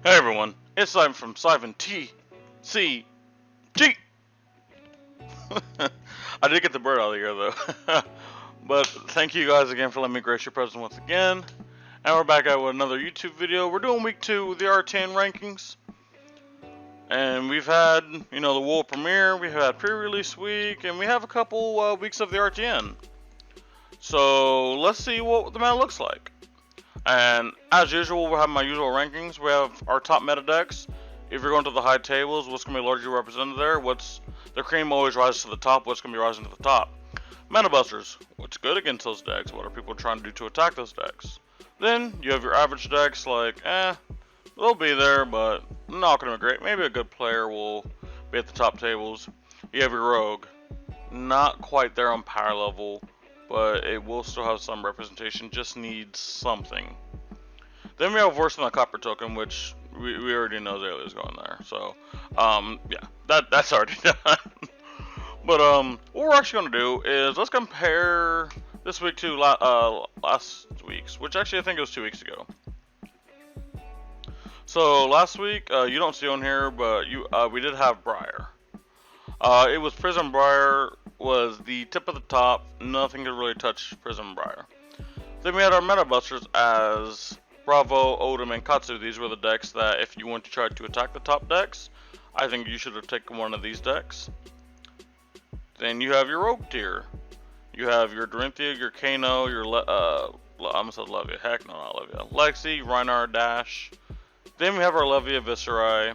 Hey everyone, it's Simon from Siphon TCG. I did get the bird out of the air though. But thank you guys again for letting me grace your presence once again. And we're back out with another YouTube video. We're doing week 2 of the R10 rankings. And we've had, the World Premiere, we've had pre-release week, and we have a couple weeks of the RTN. So let's see what the meta looks like. And as usual, we'll have my usual rankings. We have our top meta decks. If you're going to the high tables, what's going to be largely represented there? The cream always rises to the top, what's going to be rising to the top? Meta busters, what's good against those decks? What are people trying to do to attack those decks? Then you have your average decks like, they'll be there, but not going to be great. Maybe a good player will be at the top tables. You have your rogue, not quite there on power level, but it will still have some representation, just needs something. Then we have worse than a copper token, which we already know Zaylia's going there. So, yeah, that's already done. But what we're actually going to do is let's compare this week to last week's, which actually I think it was 2 weeks ago. So last week, you don't see on here, but we did have Briar. It was Prism Briar was the tip of the top. Nothing could really touch Prism Briar. Then we had our Meta Busters as Bravo, Odin, and Katsu. These were the decks that if you want to try to attack the top decks, I think you should have taken one of these decks. Then you have your Rogue tier. You have your Dorinthia, your Kano, your I almost said Levia. Heck no, not Levia. Lexi, Rhinar, Dash. Then we have our Levia Viscerai.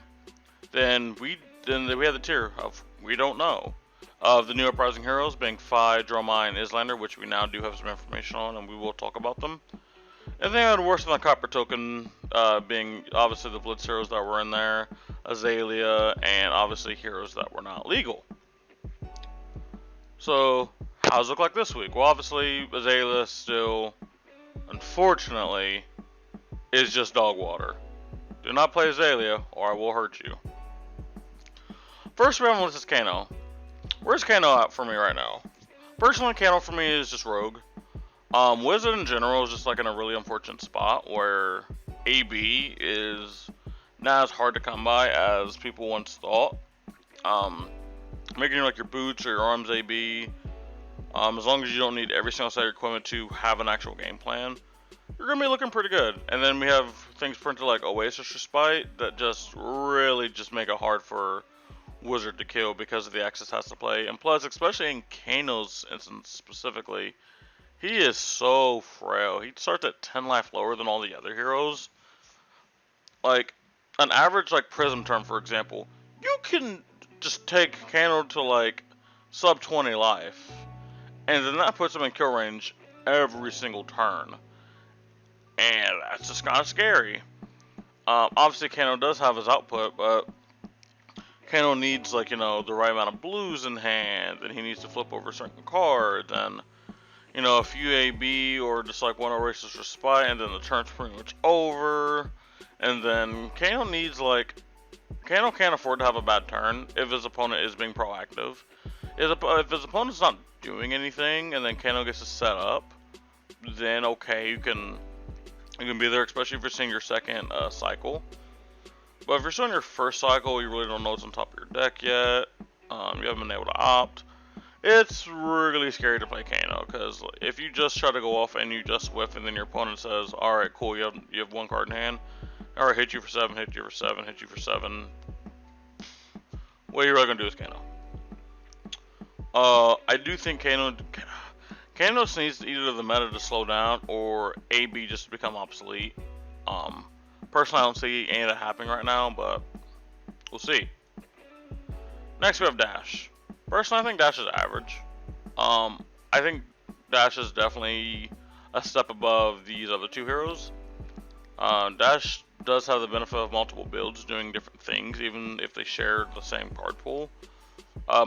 Then we have the tier of We Don't Know. Of the new Uprising Heroes being Phi, Dromai, and Islander, which we now do have some information on, and we will talk about them. And then I had worse than the Copper Token, being obviously the Blitz heroes that were in there, Azalea, and obviously heroes that were not legal. So, how does it look like this week? Well, obviously, Azalea still, unfortunately, is just dog water. Do not play Azalea, or I will hurt you. First, we have on this Kano. Where's Kano at for me right now? Personally, Kano for me is just Rogue. Wizard in general is just like in a really unfortunate spot where AB is not as hard to come by as people once thought. Making like your boots or your arms AB, as long as you don't need every single set of your equipment to have an actual game plan, you're gonna be looking pretty good. And then we have things printed like Oasis Respite that just really just make it hard for Wizard to kill because of the access has to play. And plus, especially in Kano's instance specifically, he is so frail. He starts at 10 life lower than all the other heroes. Like, an average like Prism turn, for example, you can just take Kano to like sub 20 life, and then that puts him in kill range every single turn. And that's just kind of scary. Obviously, Kano does have his output, but Kano needs, like, the right amount of blues in hand, and he needs to flip over certain cards, and, a few AB, or just, like, one Oasis Respite, and then the turn's pretty much over, and then Kano needs, like, Kano can't afford to have a bad turn if his opponent is being proactive. If his opponent's not doing anything, and then Kano gets to set up, then, okay, you can be there, especially if you're seeing your second cycle. But if you're still in your first cycle, you really don't know what's on top of your deck yet, you haven't been able to opt, it's really scary to play Kano, because if you just try to go off and you just whiff, and then your opponent says, alright, cool, you have one card in hand, alright, hit you for 7, hit you for 7, hit you for 7, what are you really going to do with Kano? I do think Kano needs either the meta to slow down, or AB just to become obsolete. Personally, I don't see any of that happening right now, but we'll see. Next, we have Dash. Personally, I think Dash is average. I think Dash is definitely a step above these other two heroes. Dash does have the benefit of multiple builds doing different things, even if they share the same card pool.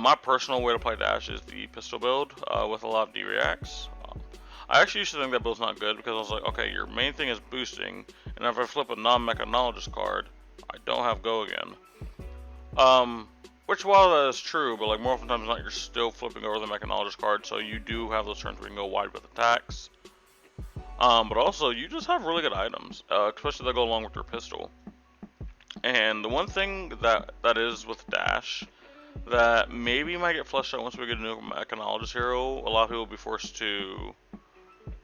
My personal way to play Dash is the pistol build with a lot of D-reacts. I actually used to think that build's not good because I was like, okay, your main thing is boosting, and if I flip a non-mechanologist card, I don't have go again. Which, while that is true, but like more often times than not, you're still flipping over the mechanologist card, so you do have those turns where you can go wide with attacks. But also, you just have really good items, especially that go along with your pistol. And the one thing that is with Dash that maybe might get fleshed out once we get a new mechanologist hero, a lot of people will be forced to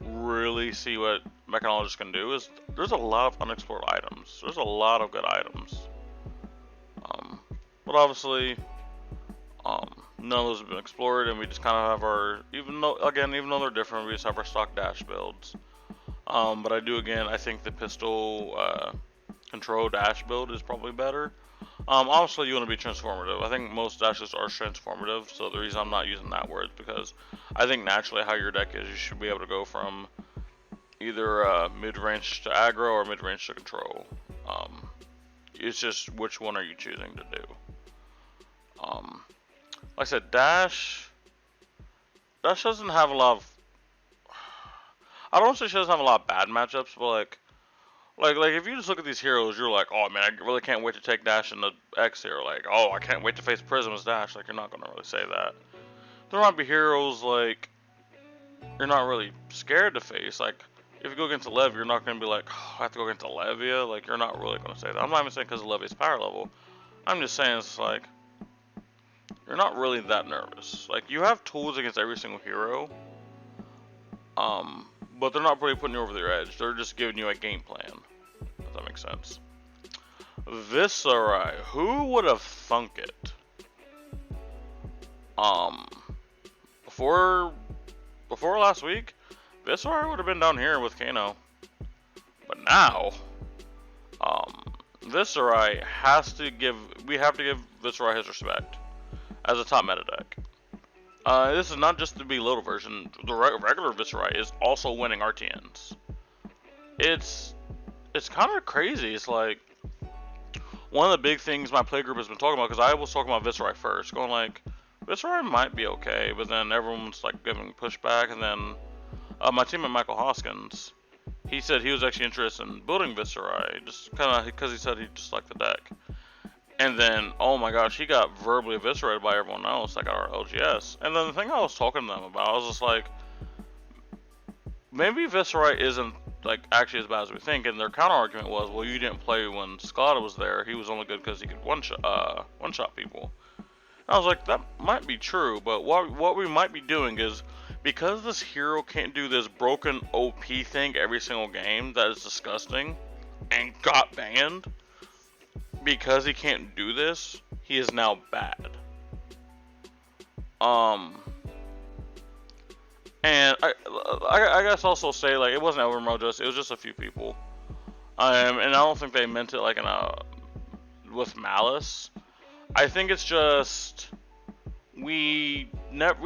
really see what mechanologists can do, is there's a lot of unexplored items. There's a lot of good items. But obviously, none of those have been explored, and we just kind of have our, even though they're different, we just have our stock Dash builds. But I think the pistol control Dash build is probably better. Obviously, you want to be transformative. I think most dashes are transformative, so the reason I'm not using that word is because I think naturally how your deck is, you should be able to go from either mid-range to aggro or mid-range to control. It's just which one are you choosing to do. Like I said, Dash doesn't have a lot of. I don't say she doesn't have a lot of bad matchups, but like if you just look at these heroes, you're like, oh man, I really can't wait to take Dash in the X here. Like, oh, I can't wait to face Prism as Dash. Like, you're not gonna really say that. There might be heroes like you're not really scared to face. Like, if you go against a Levy, you're not gonna be like, oh, I have to go against a Levia. Like, you're not really gonna say that. I'm not even saying because of Levia's power level. I'm just saying it's like you're not really that nervous. Like, you have tools against every single hero. But they're not really putting you over their edge. They're just giving you a game plan. If that makes sense. Viscerai, who would have thunk it? Before last week, Viscerai would have been down here with Kano. But now, Viscerai we have to give Viscerai his respect as a top meta deck. This is not just the belittle version. The regular Viscerai is also winning RTNs. It's kind of crazy. It's like one of the big things my playgroup has been talking about, because I was talking about Viscerai first, going like, Viscerai might be okay, but then everyone's like giving pushback, and then my teammate Michael Hoskins, he said he was actually interested in building Viscerai, just kind of because he said he just liked the deck. And then, oh my gosh, he got verbally eviscerated by everyone else that got our LGS. And then the thing I was talking to them about, I was just like, maybe Viscerai isn't like actually as bad as we think. And their counter argument was, well, you didn't play when Skada was there. He was only good because he could one shot people. And I was like, that might be true, but what we might be doing is, because this hero can't do this broken OP thing every single game that is disgusting and got banned. Because he can't do this, he is now bad. And I guess also say, like, it wasn't Elmer, it was just a few people. And I don't think they meant it like with malice. I think it's just we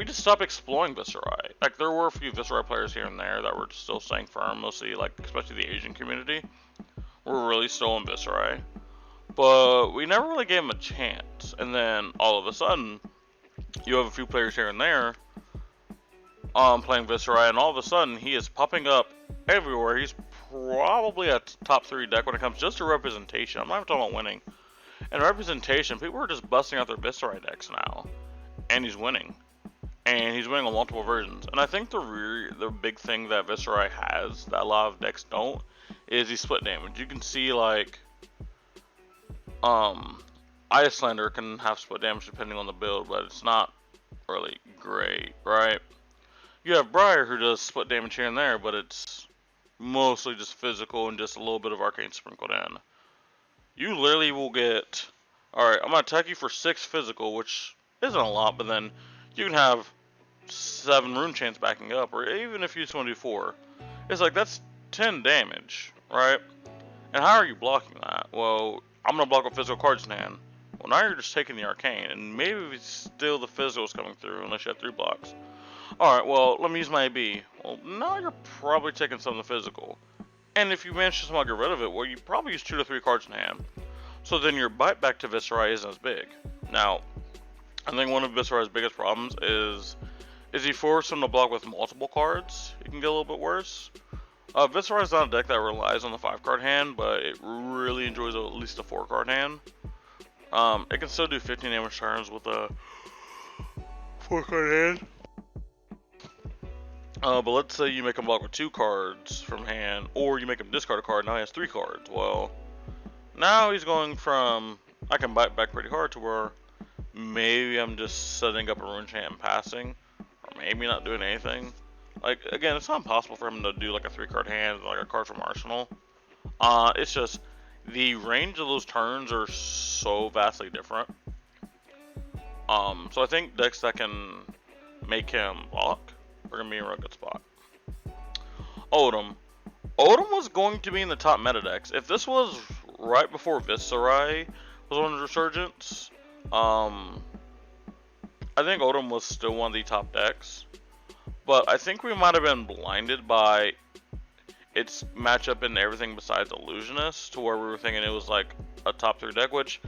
just stopped exploring Viscerai. Like, there were a few Viscerai players here and there that were still staying firm, mostly like especially the Asian community. We're really still in Viscerai. But we never really gave him a chance. And then all of a sudden, you have a few players here and there playing Viscerai, and all of a sudden he is popping up everywhere. He's probably a top 3 deck when it comes just to representation. I'm not even talking about winning. And representation, people are just busting out their Viscerai decks now. And he's winning. And he's winning on multiple versions. And I think the big thing that Viscerai has that a lot of decks don't is he split damage. You can see like Icelander can have split damage depending on the build, but it's not really great, right? You have Briar who does split damage here and there, but it's mostly just physical and just a little bit of arcane sprinkled in. You literally will get, alright, I'm going to attack you for 6 physical, which isn't a lot, but then you can have 7 rune chains backing up, or even if you just want to do 4. It's like, that's 10 damage, right? And how are you blocking that? Well, I'm going to block with physical cards in hand. Well, now you're just taking the arcane, and maybe still the physical is coming through unless you have 3 blocks. Alright, well, let me use my AB. Well, now you're probably taking some of the physical. And if you manage to somehow get rid of it, well, you probably use 2 to 3 cards in hand. So then your bite back to Viscerai isn't as big. Now, I think one of Viscerai's biggest problems is he forces him to block with multiple cards. It can get a little bit worse. Viscerai is not a deck that relies on the 5-card hand, but it really enjoys at least a 4-card hand. It can still do 15 damage turns with a 4-card hand. But let's say you make him block with 2 cards from hand, or you make him discard a card, now he has 3 cards. Well, Now he's going from I can bite back pretty hard to where maybe I'm just setting up a rune chant and passing, or maybe not doing anything. Like again, it's not impossible for him to do like a 3-card hand, like a card from Arsenal. It's just the range of those turns are so vastly different. So I think decks that can make him block are gonna be in a real good spot. Odom. Odom was going to be in the top meta decks. If this was right before Viscerai was on Resurgence, I think Odom was still one of the top decks. But I think we might have been blinded by its matchup in everything besides Illusionist, to where we were thinking it was like a top 3 deck, which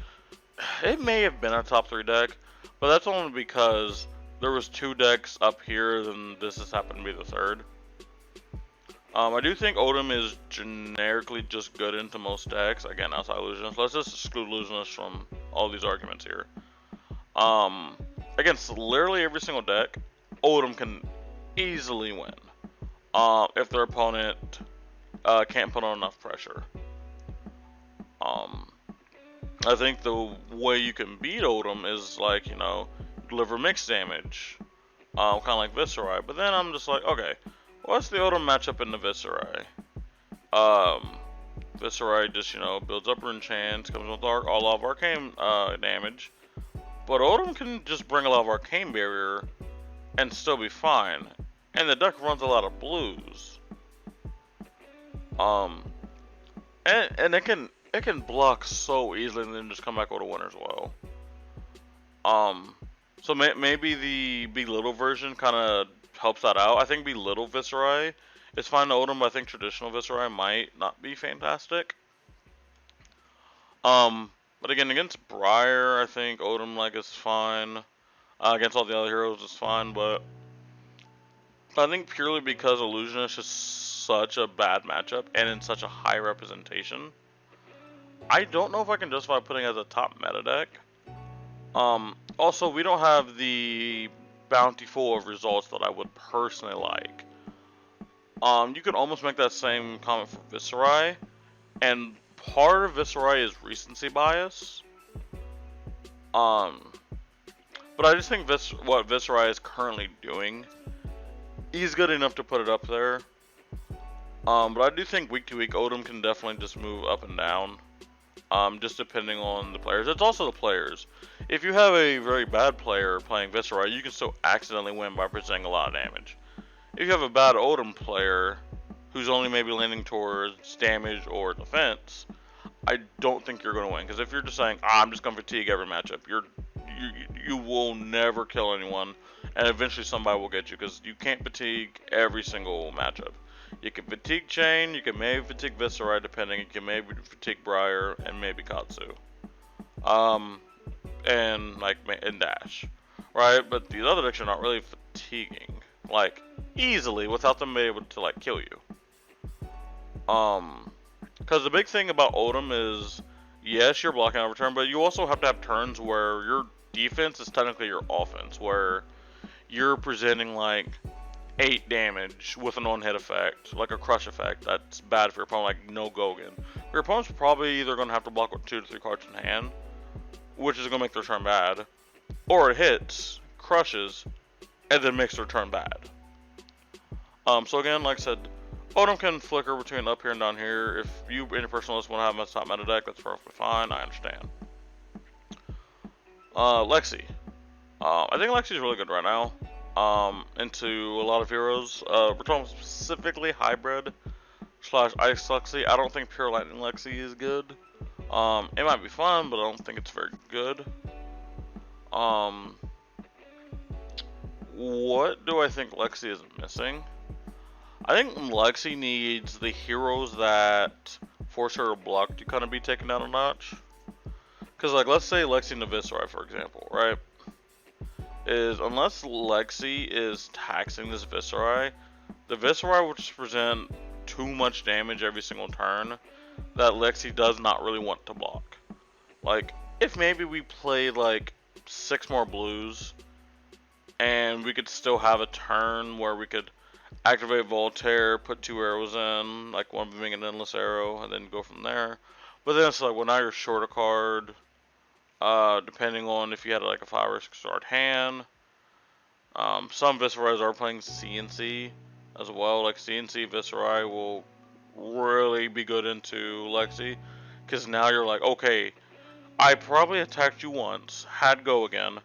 it may have been a top 3 deck, but that's only because there was 2 decks up here, and this has happened to be the 3rd. I do think Odom is generically just good into most decks, again, outside Illusionist. Let's just exclude Illusionist from all these arguments here. Against literally every single deck, Odom can easily win. If their opponent can't put on enough pressure. I think the way you can beat Odom is like, you know, deliver mixed damage. Kind of like Viscerai. But then I'm just like, okay, what's the Odom matchup in the Viscerai? Viscerai just, you know, builds up rune chants, comes with a lot of arcane damage. But Odom can just bring a lot of arcane barrier and still be fine. And the deck runs a lot of blues. And it can block so easily and then just come back with a win as well. So maybe the Belittle version kind of helps that out. I think Belittle Viscerai is fine to Odom, but I think traditional Viscerai might not be fantastic. But again, against Briar, I think Odom like is fine. Against all the other heroes is fine, but I think purely because Illusionist is such a bad matchup and in such a high representation, I don't know if I can justify putting it as a top meta deck. Also, we don't have the bountiful of results that I would personally like. You could almost make that same comment for Viscerai, and part of Viscerai is recency bias. But I just think what Viscerai is currently doing, he's good enough to put it up there. But I do think week to week Odom can definitely just move up and down. Just depending on the players. It's also the players. If you have a very bad player playing Viscerai, you can still accidentally win by presenting a lot of damage. If you have a bad Odom player who's only maybe leaning towards damage or defense, I don't think you're going to win. Because if you're just saying, I'm just going to fatigue every matchup, you will never kill anyone, and eventually somebody will get you, because you can't fatigue every single matchup. You can fatigue Chain, you can maybe fatigue Viscerai depending, you can maybe fatigue Briar, and maybe Katsu. And Dash. Right? But these other decks are not really fatiguing. Like, easily, without them being able to, like, kill you. Because the big thing about Odom is, yes, you're blocking out of turn, but you also have to have turns where your defense is technically your offense, where you're presenting, like, 8 damage with an on-hit effect, like a crush effect. That's bad for your opponent, like no Gogan. Your opponent's probably either going to have to block with 2 to 3 cards in hand, which is going to make their turn bad, or it hits, crushes, and then makes their turn bad. So again, like I said, Odom can flicker between up here and down here. If you interpersonalists want to have him as top meta deck, that's perfectly fine, I understand. Lexi. I think Lexi's really good right now. Into a lot of heroes. We're talking specifically hybrid / ice Lexi. I don't think pure lightning Lexi is good. It might be fun, but I don't think it's very good. What do I think Lexi is missing? I think Lexi needs the heroes that force her to block to kind of be taken down a notch. Because, like, let's say Lexi and the Viscerai, for example, right? Is unless Lexi is taxing this Viscerai, the Viscerai will just present too much damage every single turn that Lexi does not really want to block. Like, if maybe we played like 6 more blues and we could still have a turn where we could activate Voltaire, put 2 arrows in, like one being an endless arrow, and then go from there. But then it's like, well, now you're short a card. Depending on if you had like a 5 or 6 card hand. Some Viserais are playing CNC as well. Like CNC Viserai will really be good into Lexi, because now you're like, okay, I probably attacked you once, had go again.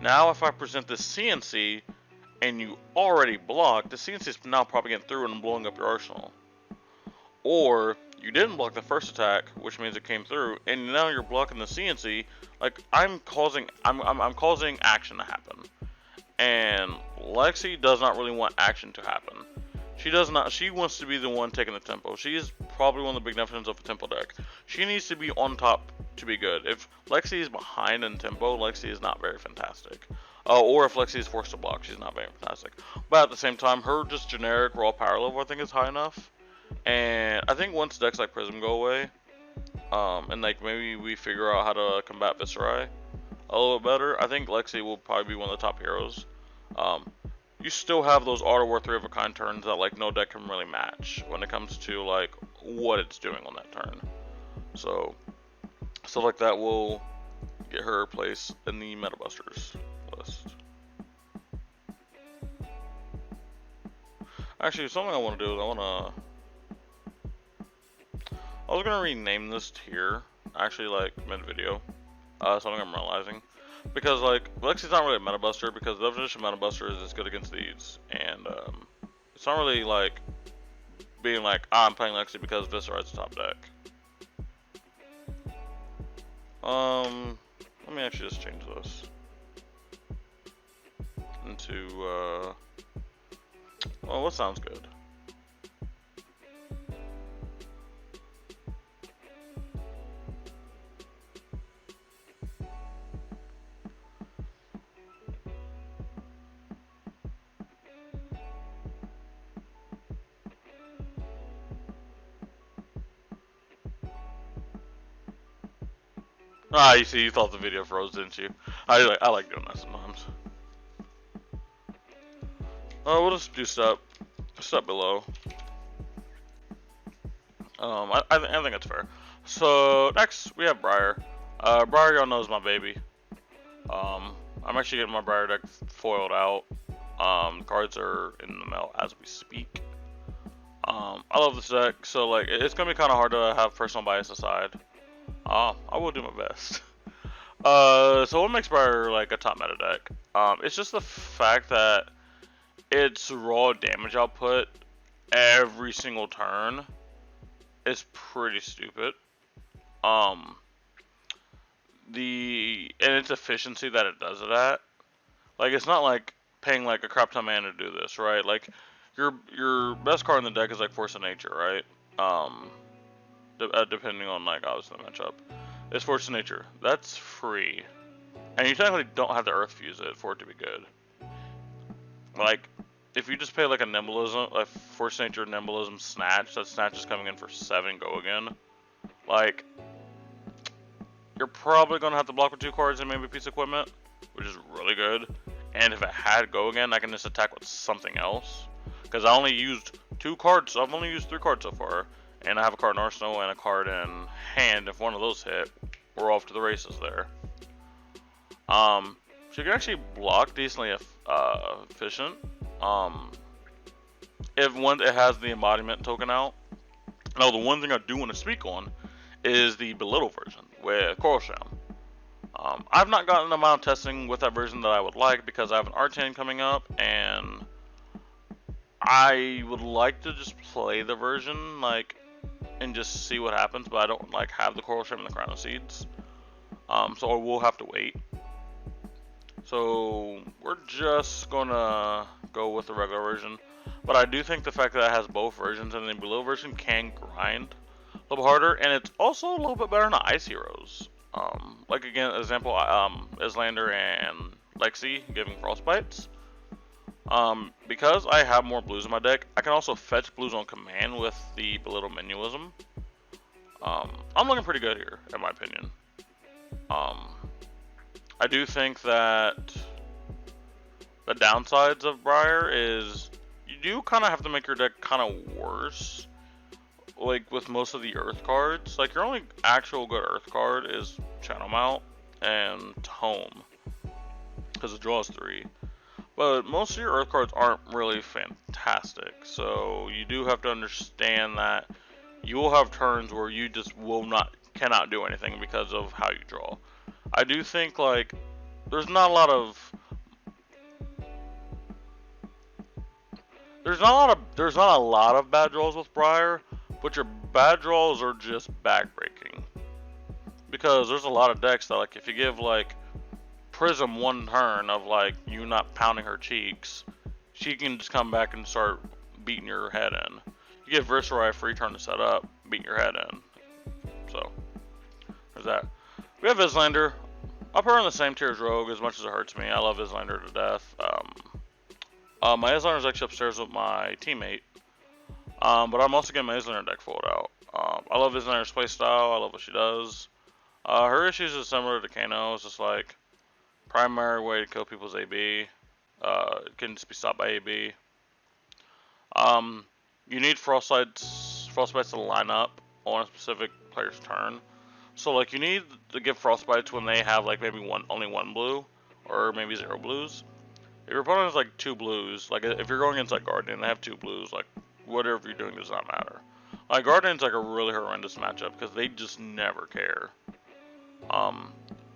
Now if I present this CNC and you already blocked, the CNC is now probably getting through and blowing up your arsenal. Or you didn't block the first attack, which means it came through, and now you're blocking the CNC. Like I'm causing action to happen. And Lexi does not really want action to happen. She does not. She wants to be the one taking the tempo. She is probably one of the big definitions of a tempo deck. She needs to be on top to be good. If Lexi is behind in tempo, Lexi is not very fantastic. Or if Lexi is forced to block, she's not very fantastic. But at the same time, her just generic raw power level I think is high enough. And I think once decks like Prism go away, and like maybe we figure out how to combat Viserai a little bit better, I think Lexi will probably be one of the top heroes. You still have those auto war 3 of a kind turns that like no deck can really match when it comes to like what it's doing on that turn. So stuff like that will get her place in the Meta Busters list. Actually, something I want to do is I was gonna rename this tier actually like mid video. Something I'm realizing. Because, like, Lexi's not really a meta buster, because the definition of meta buster is it's good against these. And, it's not really, like, being like, I'm playing Lexi because Viserai's the top deck. Let me actually just change this into, well, what sounds good? Ah, you see, you thought the video froze, didn't you? I like doing that sometimes. Oh, we'll just do step below. I think that's fair. So next we have Briar. Briar, y'all know, is my baby. I'm actually getting my Briar deck foiled out. Cards are in the mail as we speak. I love this deck, so like it's gonna be kind of hard to have personal bias aside. I will do my best. So what makes Briar like a top meta deck? It's just the fact that its raw damage output every single turn is pretty stupid. And its efficiency that it does it at. Like it's not like paying like a crap ton of mana to do this, right? Like your best card in the deck is like Force of Nature, right? Depending on like obviously the matchup. It's Force of Nature. That's free. And you technically don't have to Earth Fuse it for it to be good. Like, if you just pay like a Nimbulism, like Force of Nature Nimbulism Snatch, that Snatch is coming in for 7 go again. Like, you're probably going to have to block with 2 cards and maybe a piece of equipment, which is really good. And if it had go again, I can just attack with something else. Because I only used 2 cards, so I've only used 3 cards so far. And I have a card in Arsenal and a card in hand. If one of those hit, we're off to the races there. So you can actually block decently efficient. If it has the embodiment token out. Now the one thing I do want to speak on is the Belittle version with Coral Sham. I've not gotten the amount of testing with that version that I would like because I have an Arcane coming up and I would like to just play the version like and just see what happens, but I don't like have the Coral Sham and the Crown of Seeds. So I will have to wait. So we're just gonna go with the regular version. But I do think the fact that it has both versions and the below version can grind a little harder, and it's also a little bit better than Ice Heroes. Like again, example, Islander and Lexi giving Frostbites. Because I have more blues in my deck, I can also fetch blues on command with the Belittle Menuism. I'm looking pretty good here, in my opinion. I do think that the downsides of Briar is you do kind of have to make your deck kind of worse like with most of the Earth cards, like your only actual good Earth card is Channel Mount and Tome, because it draws 3. But most of your Earth cards aren't really fantastic, so you do have to understand that you will have turns where you just cannot do anything because of how you draw. I do think like there's not a lot of bad draws with Briar, but your bad draws are just backbreaking. Because there's a lot of decks that, like, if you give like Prism one turn of like you not pounding her cheeks, she can just come back and start beating your head in. You give Viscerai a free turn to set up, beating your head in. So there's that. We have Islander. I'll put her in the same tier as Rogue as much as it hurts me. I love Islander to death. My Islander's actually upstairs with my teammate. But I'm also getting my Islander deck full out. I love Islander's playstyle. I love what she does. Her issues is similar to Kano. It's just like primary way to kill people's AB. It can just be stopped by AB. You need frostbites to line up on a specific player's turn. So like you need to give frostbites when they have like maybe only one blue or maybe 0 blues. If your opponent has like 2 blues, like if you're going against like Guardian, they have 2 blues, like whatever you're doing does not matter. Like Guardian's like a really horrendous matchup because they just never care.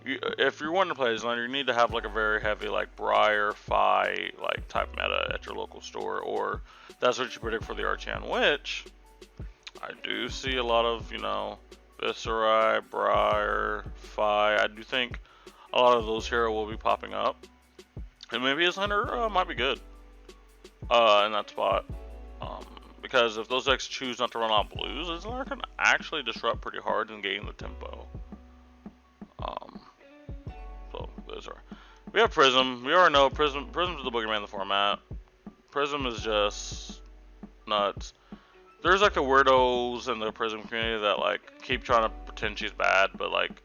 If you're wanting to play Islander, you need to have like a very heavy like Briar, Fi like type meta at your local store, or that's what you predict for the Archon, which I do see a lot of, you know, Viscerai, Briar, Fi. I do think a lot of those here will be popping up. And maybe Islander might be good in that spot. Because if those decks choose not to run out blues, Islander can actually disrupt pretty hard in gaining the tempo. So those are. We have Prism. We already know Prism's the boogeyman in the format. Prism is just nuts. There's like the weirdos in the Prism community that like keep trying to pretend she's bad, but like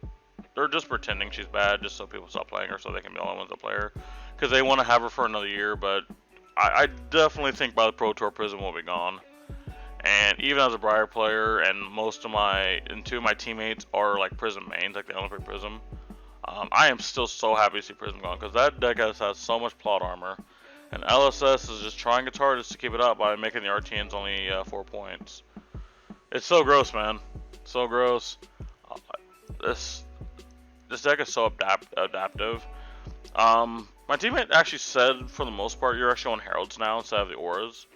they're just pretending she's bad just so people stop playing her, so they can be the only ones that play her, because they want to have her for another year. But I definitely think by the Pro Tour Prism will be gone. And even as a Briar player, and two of my teammates are like Prism mains, like they only play Prism. I am still so happy to see Prism gone, because that deck has so much plot armor. And LSS is just trying its hardest to keep it up by making the RTNs only 4 points. It's so gross, man. So gross. This deck is so adaptive. My teammate actually said, for the most part, you're actually on Heralds now instead of the Auras.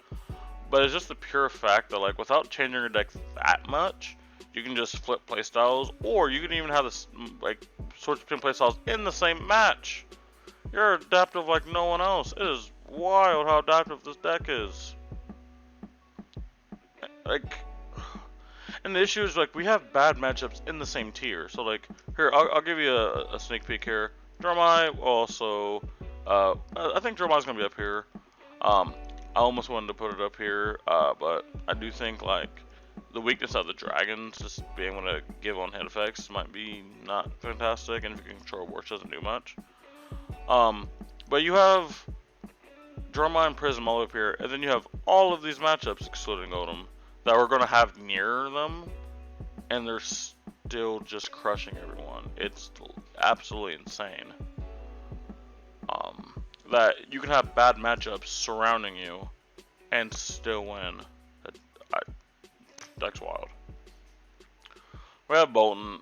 But it's just the pure fact that, like, without changing your deck that much, you can just flip playstyles, or you can even have this, like, switch between playstyles in the same match. You're adaptive like no one else. It is wild how adaptive this deck is. Like, and the issue is, like, we have bad matchups in the same tier. So, like, here, I'll give you a sneak peek here. Dromai also, I think Dromai's gonna be up here. I almost wanted to put it up here, but I do think, like, the weakness of the dragons, just being able to give on hit effects, might be not fantastic, and if you can control Warch, doesn't do much. But you have Dromai and Prism all up here, and then you have all of these matchups, excluding Odom, that we're going to have near them, and they're still just crushing everyone. It's absolutely insane. That you can have bad matchups surrounding you and still win. Deck's wild. We have Bolton.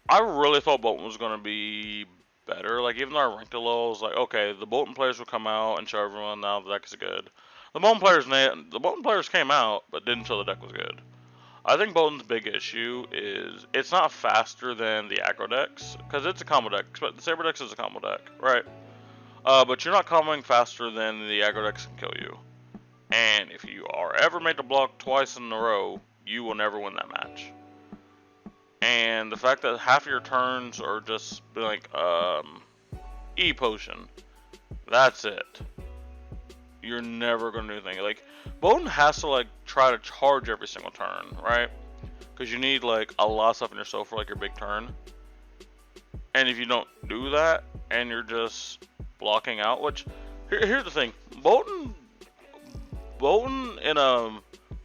I really thought Bolton was going to be better. Like, even though I ranked it low, I was like, okay, the Bolton players will come out and show everyone now the deck is good. The Bolton players came out, but didn't show the deck was good. I think Bolton's big issue is it's not faster than the aggro decks, because it's a combo deck. But the Saber Dex is a combo deck, right? But you're not comboing faster than the aggro decks can kill you. And if you are ever made to block twice in a row, you will never win that match. And the fact that half of your turns are just like E potion, that's it. You're never gonna do anything. Like, Bolton has to like try to charge every single turn, right? Because you need like a lot of stuff in your soul for like your big turn. And if you don't do that, and you're just blocking out, which here's the thing, Bolton in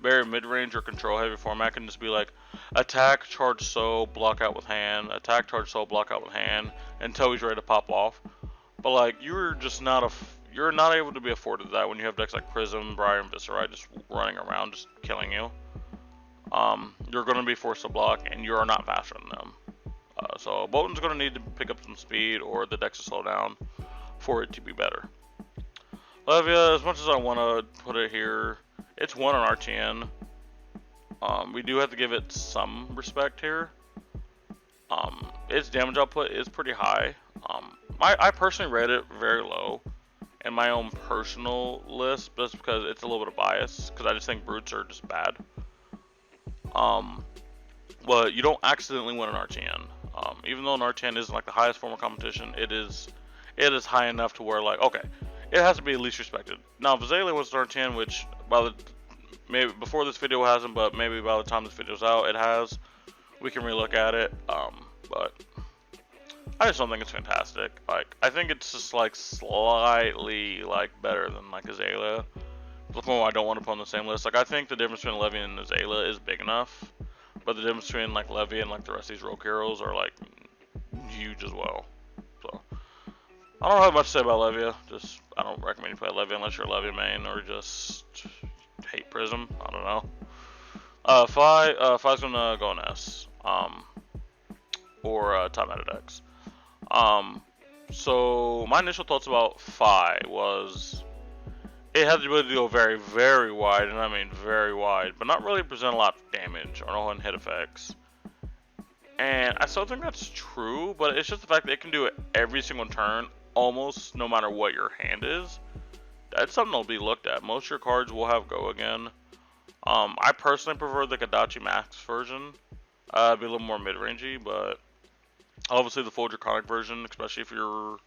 very mid-range or control-heavy format can just be like attack, charge so, block out with hand, attack, charge so, block out with hand, until he's ready to pop off. But like you're just not you're not able to be afforded that when you have decks like Prism, Briar, and Viscera just running around just killing you. You're going to be forced to block, and you are not faster than them. So Bolton's going to need to pick up some speed, or the decks to slow down for it to be better. Levia, as much as I want to put it here, it's 1 on RTN. We do have to give it some respect here. Its damage output is pretty high. I personally rate it very low in my own personal list, just because it's a little bit of bias, because I just think brutes are just bad. But you don't accidentally win an RTN. Even though an RTN isn't like the highest form of competition, it is high enough to where like, okay, it has to be at least respected. Now, Visalia was an RTN, which maybe before this video hasn't, but maybe by the time this video's out, it has. We can relook at it. But I just don't think it's fantastic. Like, I think it's just like slightly like better than like Azalea. Look, I don't want to put on the same list. Like, I think the difference between Levy and Azalea is big enough, but the difference between like Levy and like the rest of these rogue heroes are like huge as well. So I don't have much to say about Levia. Just I don't recommend you play Levia unless you're a Levia main or just hate Prism. I don't know. Fi's gonna go on S. Or top meta decks. So my initial thoughts about Fi was it had the ability to go very, very wide, and I mean very wide, but not really present a lot of damage or no hit effects. And I still think that's true, but it's just the fact that it can do it every single turn, almost no matter what your hand is. That's something that'll be looked at. Most of your cards will have go again. I personally prefer the Kadachi Max version. Be a little more mid-rangey, but obviously the full Draconic version, especially if you're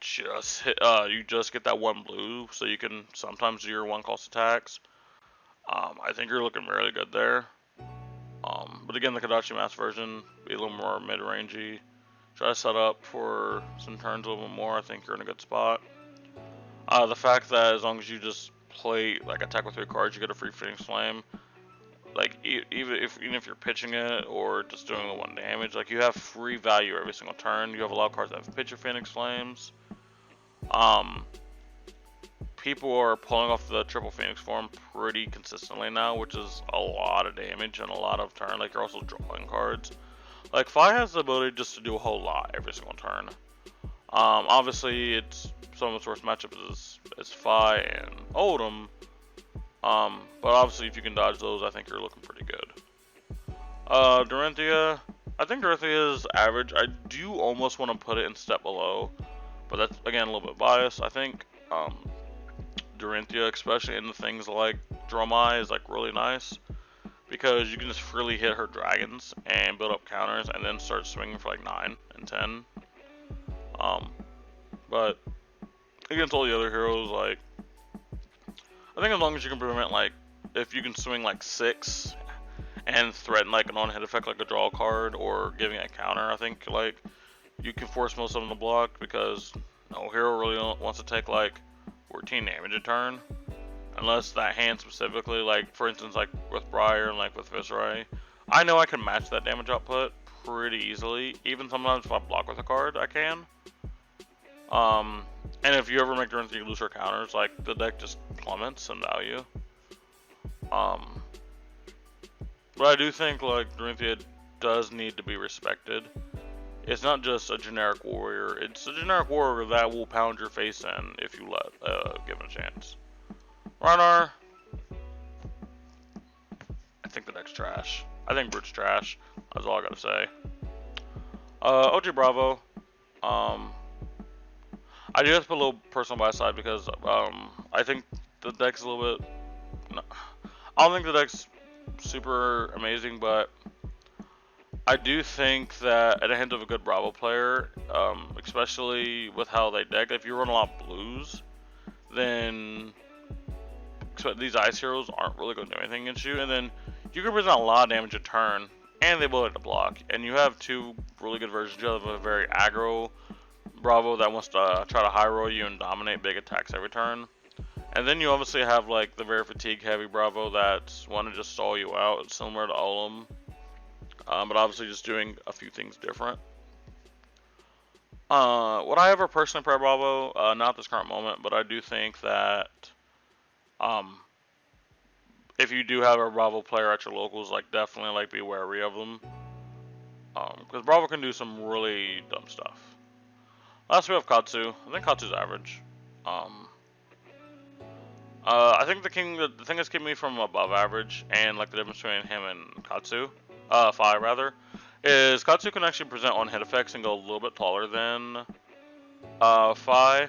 just you just get that one blue, so you can sometimes do your one cost attacks. I think you're looking really good there. But again, the Kadachi Mass version, be a little more mid-rangey. Try to set up for some turns a little bit more. I think you're in a good spot. The fact that as long as you just play like attack with 3 cards, you get a free Phoenix Flame. Like even if you're pitching it or just doing the 1 damage, like you have free value every single turn. You have a lot of cards that have pitch your Phoenix Flames. People are pulling off the triple Phoenix form pretty consistently now, which is a lot of damage and a lot of turn. Like you're also drawing cards. Like Fi has the ability just to do a whole lot every single turn. Obviously, it's some of its worst matchups is Fi and Oldhim. But obviously, if you can dodge those, I think you're looking pretty good. Dorinthia, I think Dorinthia is average. I do almost want to put it in step below, but that's again a little bit biased. I think Dorinthia, especially in the things like Dromai, is like really nice because you can just freely hit her dragons and build up counters and then start swinging for like 9 and 10. But against all the other heroes, like I think as long as you can prevent like if you can swing like 6 and threaten like an on-hit effect like a draw card or giving a counter, I think like you can force most of them to block because no hero really wants to take like 14 damage a turn unless that hand specifically, like for instance like with Briar and like with Viscera, I know I can match that damage output pretty easily. Even sometimes if I block with a card, I can. And if you ever make Dorinthia lose her counters, like the deck just plummets in value. But I do think like Dorinthia does need to be respected. It's not just a generic warrior. It's a generic warrior that will pound your face in if you let give it a chance. Ragnar, I think the deck's trash. I think Brute's trash. That's all I gotta say. OG Bravo. I do have to put a little personal bias aside because I think the deck's a little bit. No, I don't think the deck's super amazing, but I do think that at a hint of a good Bravo player, especially with how they deck, if you run a lot of blues, then these ice heroes aren't really going to do anything against you, and then you can present a lot of damage a turn, and the ability to block, and you have 2 really good versions. You have a very aggro Bravo that wants to try to high roll you and dominate big attacks every turn, And then you obviously have like the very fatigue heavy Bravo that's want to just stall you out. It's similar to Olem, but obviously just doing a few things different. Would I ever personally play Bravo? Not this current moment, but I do think that if you do have a Bravo player at your locals, like definitely like be wary of them, because Bravo can do some really dumb stuff. Last we have Katsu. I think Katsu's average. I think the thing that's keeping me from above average, and like the difference between him and Katsu, Fi rather, is Katsu can actually present on hit effects and go a little bit taller than Fi,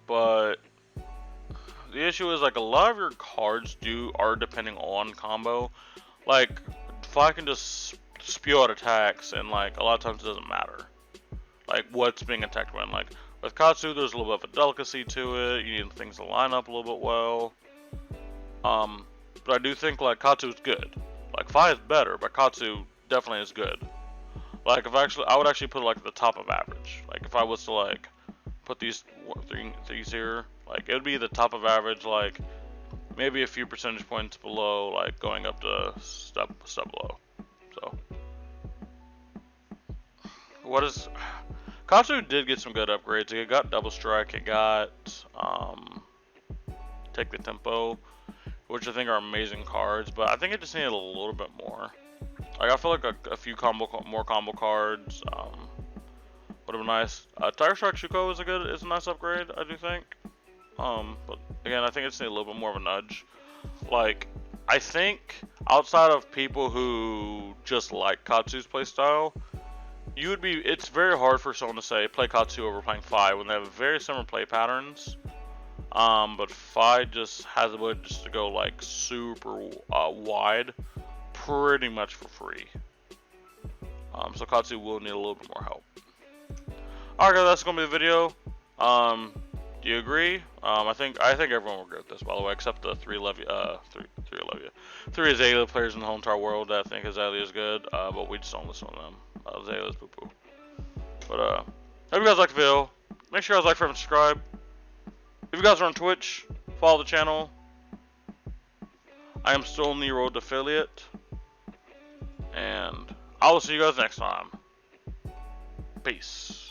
but the issue is like a lot of your cards are depending on combo. Like Fi can just spew out attacks, and like a lot of times it doesn't matter like what's being attacked when. Like with Katsu, there's a little bit of a delicacy to it. You need things to line up a little bit well. But I do think like Katsu's good. Like Fi is better, but Katsu definitely is good. Like I would actually put it like at the top of average. Like if I was to like put these things here, like it would be the top of average. Like maybe a few percentage points below, like going up to step below. So what is Katsu did get some good upgrades. It got double strike. It got take the tempo, which I think are amazing cards. But I think it just needed a little bit more. Like I feel like a few more combo cards would have been nice. Tiger Strike Shuko is a nice upgrade, I do think. But again, I think it's a little bit more of a nudge. Like I think outside of people who just like Katsu's playstyle, it's very hard for someone to say play Katsu over playing Fi when they have very similar play patterns. But Fi just has a way just to go like super wide, pretty much for free. So Katsu will need a little bit more help. Alright guys, that's gonna be the video. Do you agree? I think everyone will agree with this, by the way, except the three Azalea players in the whole entire world that think Azalea is good, but we just don't listen to them. Azalea's poo poo. But hope you guys like the video. Make sure you guys like, favorite, and subscribe. If you guys are on Twitch, follow the channel. I am still on the road to affiliate, and I will see you guys next time. Peace.